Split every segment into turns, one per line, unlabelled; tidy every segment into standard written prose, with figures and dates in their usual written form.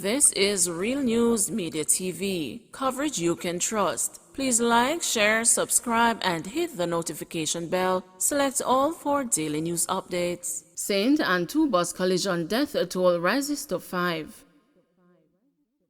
This is Real News Media TV, coverage you can trust. Please like, share, subscribe, and hit the notification bell. Select all for daily news updates. St. Anne 2 bus collision death toll rises to 5.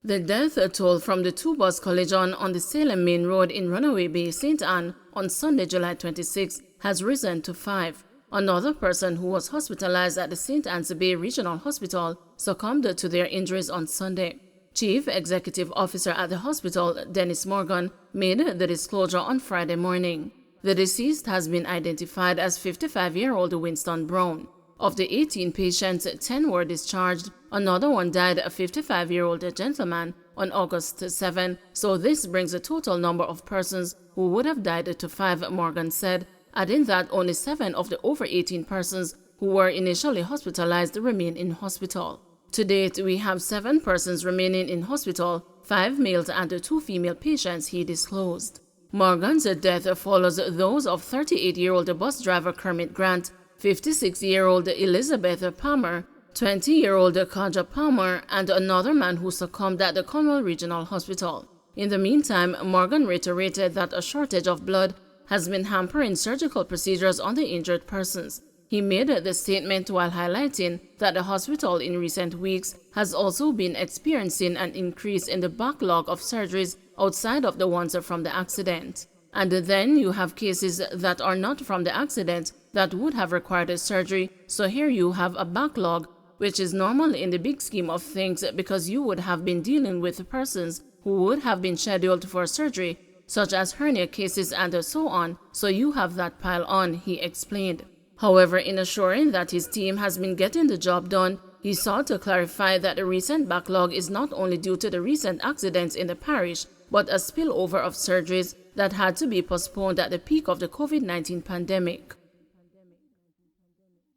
The death toll from the 2 bus collision on the Salem Main Road in Runaway Bay, St. Anne, on Sunday, July 26, has risen to 5. Another person who was hospitalized at the St. Anne's Bay Regional Hospital succumbed to their injuries on Sunday. Chief Executive Officer at the hospital, Dennis Morgan, made the disclosure on Friday morning. The deceased has been identified as 55-year-old Winston Brown. Of the 18 patients, 10 were discharged. Another one died, a 55-year-old gentleman, on August 7, so this brings the total number of persons who would have died to 5, Morgan said, adding that only 7 of the over 18 persons who were initially hospitalized remain in hospital. To date, we have 7 persons remaining in hospital, 5 males and 2 female patients, he disclosed. Morgan's death follows those of 38-year-old bus driver Kermit Grant, 56-year-old Elizabeth Palmer, 20-year-old Kaja Palmer, and another man who succumbed at the Cornwall Regional Hospital. In the meantime, Morgan reiterated that a shortage of blood has been hampering surgical procedures on the injured persons. He made the statement while highlighting that the hospital in recent weeks has also been experiencing an increase in the backlog of surgeries outside of the ones from the accident. And then you have cases that are not from the accident that would have required a surgery, so here you have a backlog, which is normal in the big scheme of things because you would have been dealing with persons who would have been scheduled for surgery, such as hernia cases and so on, so you have that pile on, he explained. However, in assuring that his team has been getting the job done, he sought to clarify that the recent backlog is not only due to the recent accidents in the parish, but a spillover of surgeries that had to be postponed at the peak of the COVID-19 pandemic.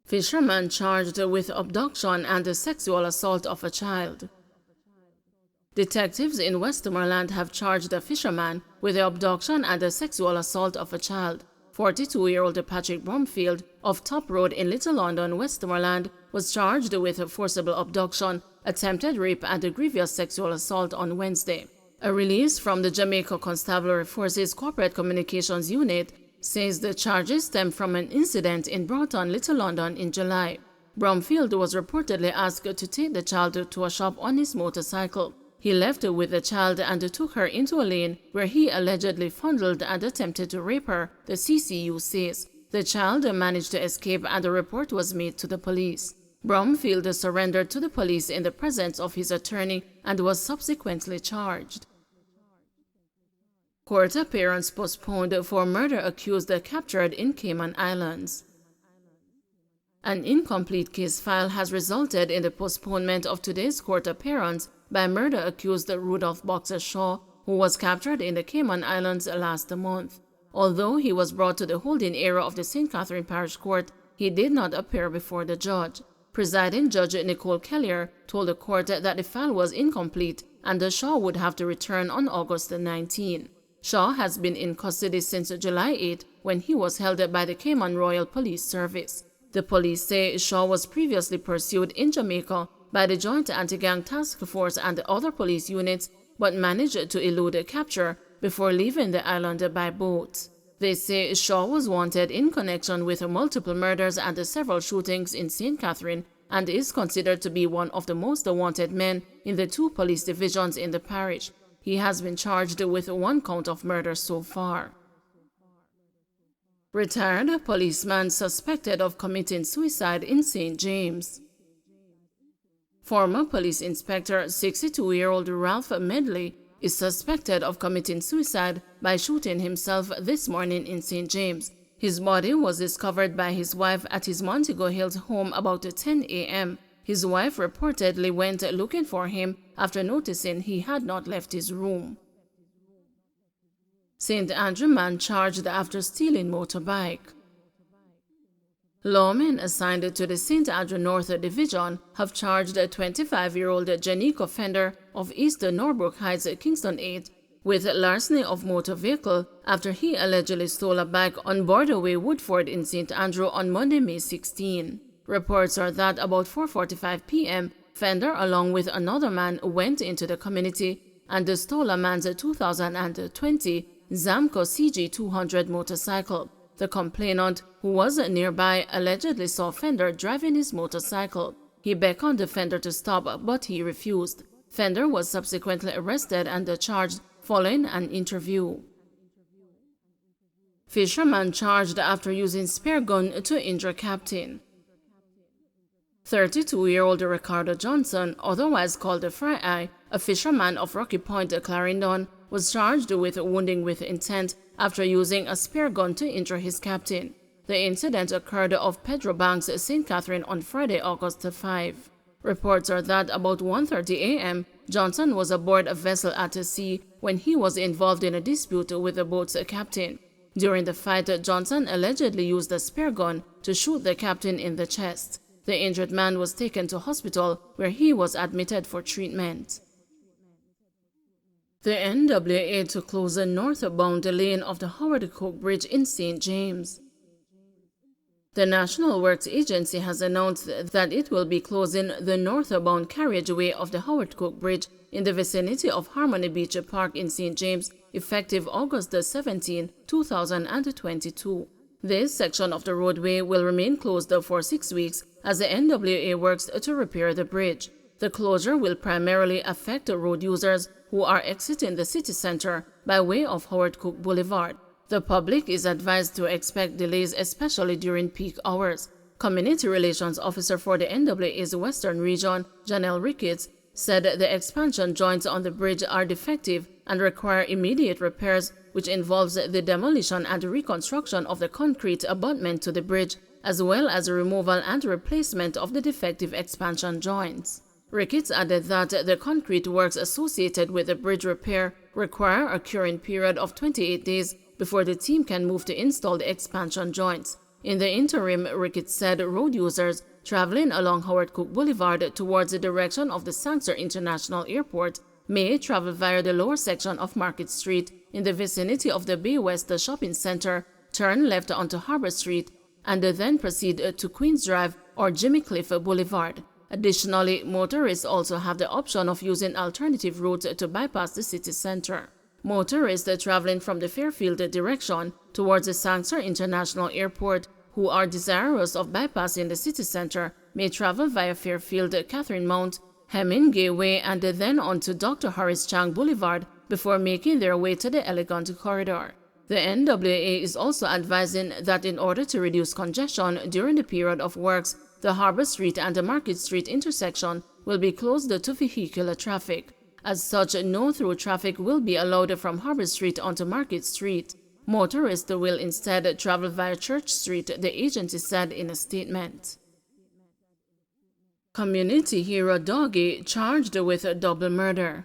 Fisherman charged with abduction and the sexual assault of a child. Detectives in Westmoreland have charged a fisherman with the abduction and the sexual assault of a child. 42-year-old Patrick Bromfield of Top Road in Little London, Westmoreland, was charged with forcible abduction, attempted rape, and a grievous sexual assault on Wednesday. A release from the Jamaica Constabulary Forces Corporate Communications Unit says the charges stem from an incident in Broughton, Little London in July. Bromfield was reportedly asked to take the child to a shop on his motorcycle. He left with the child and took her into a lane where he allegedly fondled and attempted to rape her, the CCU says. The child managed to escape and a report was made to the police. Bromfield surrendered to the police in the presence of his attorney and was subsequently charged. Court appearance postponed for murder accused captured in Cayman Islands. An incomplete case file has resulted in the postponement of today's court appearance by murder accused Rudolph Boxer Shaw, who was captured in the Cayman Islands last month. Although he was brought to the holding area of the St. Catherine Parish Court, he did not appear before the judge. Presiding Judge Nicole Kellier told the court that the file was incomplete and the Shaw would have to return on August 19. Shaw has been in custody since July 8 when he was held by the Cayman Royal Police Service. The police say Shaw was previously pursued in Jamaica by the Joint Anti-Gang Task Force and other police units, but managed to elude capture before leaving the island by boat. They say Shaw was wanted in connection with multiple murders and several shootings in St. Catherine and is considered to be one of the most wanted men in the 2 police divisions in the parish. He has been charged with 1 count of murder so far. Retired policeman suspected of committing suicide in St. James. Former police inspector 62-year-old Ralph Medley is suspected of committing suicide by shooting himself this morning in St. James. His body was discovered by his wife at his Montego Hills home about 10 a.m. His wife reportedly went looking for him after noticing he had not left his room. St. Andrew man charged after stealing motorbike. Lawmen assigned to the St. Andrew North Division have charged a 25-year-old Janico Fender of East Norbrook Heights, Kingston 8, with larceny of motor vehicle after he allegedly stole a bike on Borderway Woodford in St. Andrew on Monday, May 16. Reports are that about 4:45 p.m., Fender, along with another man, went into the community and stole a man's 2020 Zamco CG200 motorcycle. The complainant, who was nearby, allegedly saw Fender driving his motorcycle. He beckoned Fender to stop, but he refused. Fender was subsequently arrested and charged following an interview. Fisherman charged after using spear gun to injure captain. 32-year-old Ricardo Johnson, otherwise called the Fry Eye, a fisherman of Rocky Point, Clarendon, was charged with wounding with intent after using a spear gun to injure his captain. The incident occurred off Pedro Banks, St. Catherine on Friday, August 5. Reports are that about 1:30 a.m., Johnson was aboard a vessel at sea when he was involved in a dispute with the boat's captain. During the fight, Johnson allegedly used a spear gun to shoot the captain in the chest. The injured man was taken to hospital, where he was admitted for treatment. The NWA to close the northbound lane of the Howard Cook Bridge in St. James. The National Works Agency has announced that it will be closing the northbound carriageway of the Howard Cook Bridge in the vicinity of Harmony Beach Park in St. James, effective August 17, 2022. This section of the roadway will remain closed for 6 weeks as the NWA works to repair the bridge. The closure will primarily affect road users who are exiting the city center by way of Howard Cook Boulevard. The public is advised to expect delays, especially during peak hours. Community Relations Officer for the NWA's Western Region, Janelle Ricketts, said the expansion joints on the bridge are defective and require immediate repairs, which involves the demolition and reconstruction of the concrete abutment to the bridge, as well as the removal and replacement of the defective expansion joints. Ricketts added that the concrete works associated with the bridge repair require a curing period of 28 days before the team can move to install the expansion joints. In the interim, Ricketts said road users traveling along Howard Cook Boulevard towards the direction of the Sangster International Airport may travel via the lower section of Market Street in the vicinity of the Bay West Shopping Center, turn left onto Harbor Street, and then proceed to Queens Drive or Jimmy Cliff Boulevard. Additionally, motorists also have the option of using alternative routes to bypass the city center. Motorists traveling from the Fairfield direction towards the Sangster International Airport who are desirous of bypassing the city center may travel via Fairfield, Catherine Mount, Hemingway Way, and then onto Dr. Horace Chang Boulevard before making their way to the Elegant Corridor. The NWA is also advising that in order to reduce congestion during the period of works, the Harbor Street and the Market Street intersection will be closed to vehicular traffic. As such, no through traffic will be allowed from Harbor Street onto Market Street. Motorists will instead travel via Church Street, the agency said in a statement. Community hero Doggy charged with double murder.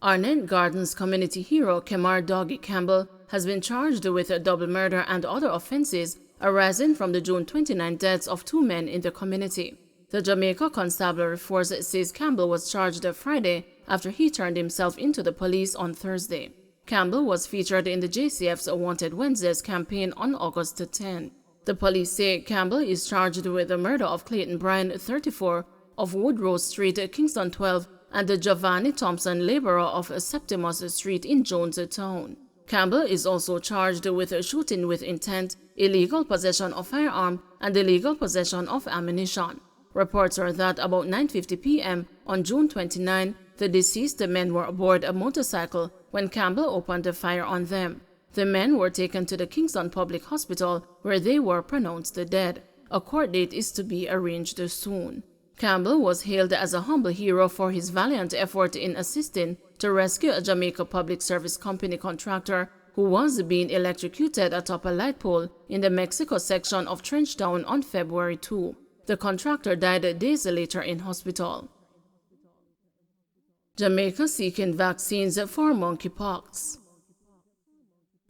Arnett Gardens community hero Kemar Doggy Campbell has been charged with double murder and other offenses arising from the June 29 deaths of 2 men in the community. The Jamaica Constabulary Force says Campbell was charged Friday after he turned himself into the police on Thursday. Campbell was featured in the JCF's Wanted Wednesdays campaign on August 10. The police say Campbell is charged with the murder of Clayton Bryan, 34, of Woodrose Street, Kingston 12, and the Giovanni Thompson, laborer of Septimus Street in Jonestown. Campbell is also charged with shooting with intent, illegal possession of firearm, and illegal possession of ammunition. Reports are that about 9:50 p.m. on June 29, the deceased men were aboard a motorcycle when Campbell opened fire on them. The men were taken to the Kingston Public Hospital, where they were pronounced dead. A court date is to be arranged soon. Campbell was hailed as a humble hero for his valiant effort in assisting to rescue a Jamaica Public Service Company contractor who was being electrocuted atop a light pole in the Mexico section of Trenchtown on February 2. The contractor died days later in hospital. Jamaica seeking vaccines for monkeypox.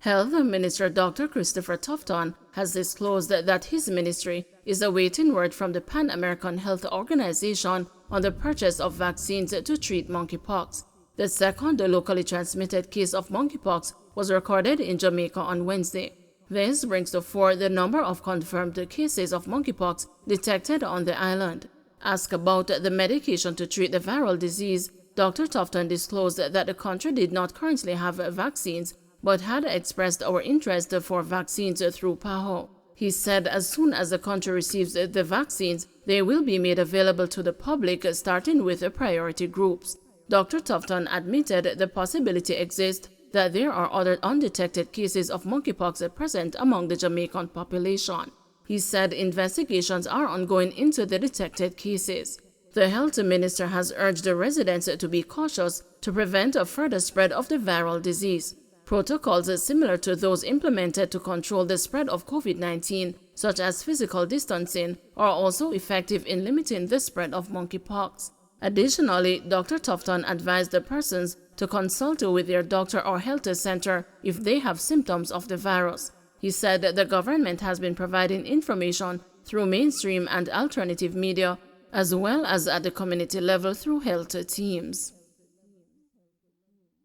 Health Minister Dr. Christopher Tufton has disclosed that his ministry is awaiting word from the Pan American Health Organization on the purchase of vaccines to treat monkeypox. The second locally transmitted case of monkeypox was recorded in Jamaica on Wednesday. This brings to 4 the number of confirmed cases of monkeypox detected on the island. Asked about the medication to treat the viral disease, Dr. Tufton disclosed that the country did not currently have vaccines, but had expressed our interest for vaccines through PAHO. He said as soon as the country receives the vaccines, they will be made available to the public, starting with the priority groups. Dr. Tufton admitted the possibility exists that there are other undetected cases of monkeypox present among the Jamaican population. He said investigations are ongoing into the detected cases. The health minister has urged the residents to be cautious to prevent a further spread of the viral disease. Protocols similar to those implemented to control the spread of COVID-19, such as physical distancing, are also effective in limiting the spread of monkeypox. Additionally, Dr. Tufton advised the persons to consult with their doctor or health center if they have symptoms of the virus. He said that the government has been providing information through mainstream and alternative media, as well as at the community level through health teams.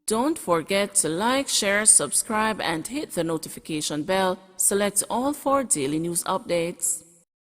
Don't forget to like, share, subscribe, and hit the notification bell. Select all for daily news updates.